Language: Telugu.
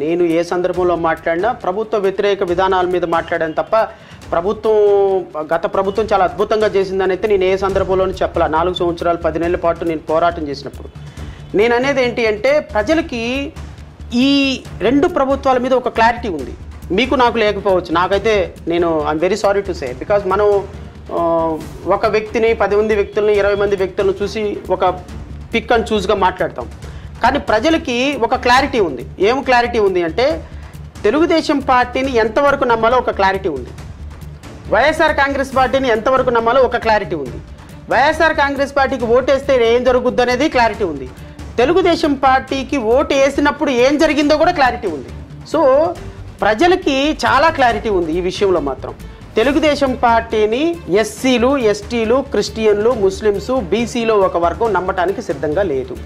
నేను ఏ సందర్భంలో మాట్లాడినా ప్రభుత్వ వ్యతిరేక విధానాల మీద మాట్లాడాను తప్ప గత ప్రభుత్వం చాలా అద్భుతంగా చేసిందని అయితే నేను ఏ సందర్భంలోనూ చెప్పలా. 4 సంవత్సరాలు 10 నెలల పాటు నేను పోరాటం చేసినప్పుడు నేను అనేది ఏంటి అంటే ప్రజలకి ఈ రెండు ప్రభుత్వాల మీద ఒక క్లారిటీ ఉంది. మీకు నాకు లేకపోవచ్చు. నాకైతే I'm very sorry to say, because మనం ఒక వ్యక్తిని 10 మంది వ్యక్తుల్ని 20 మంది వ్యక్తులను చూసి ఒక పిక్ అండ్ చూస్గా మాట్లాడతాం. కానీ ప్రజలకి ఒక క్లారిటీ ఉంది. ఏం క్లారిటీ ఉంది అంటే తెలుగుదేశం పార్టీని ఎంతవరకు నమ్మాలో ఒక క్లారిటీ ఉంది. వైఎస్ఆర్ కాంగ్రెస్ పార్టీని ఎంతవరకు నమ్మాలో ఒక క్లారిటీ ఉంది. వైఎస్ఆర్ కాంగ్రెస్ పార్టీకి ఓటేస్తే ఏం జరుగుద్ది అనేది క్లారిటీ ఉంది. తెలుగుదేశం పార్టీకి ఓటు వేసినప్పుడు ఏం జరిగిందో కూడా క్లారిటీ ఉంది. సో ప్రజలకి చాలా క్లారిటీ ఉంది ఈ విషయంలో మాత్రం. తెలుగుదేశం పార్టీని ఎస్సీలు, ఎస్టీలు, క్రిస్టియన్లు, ముస్లిమ్స్, బీసీలో ఒక వర్గం నమ్మటానికి సిద్ధంగా లేదు.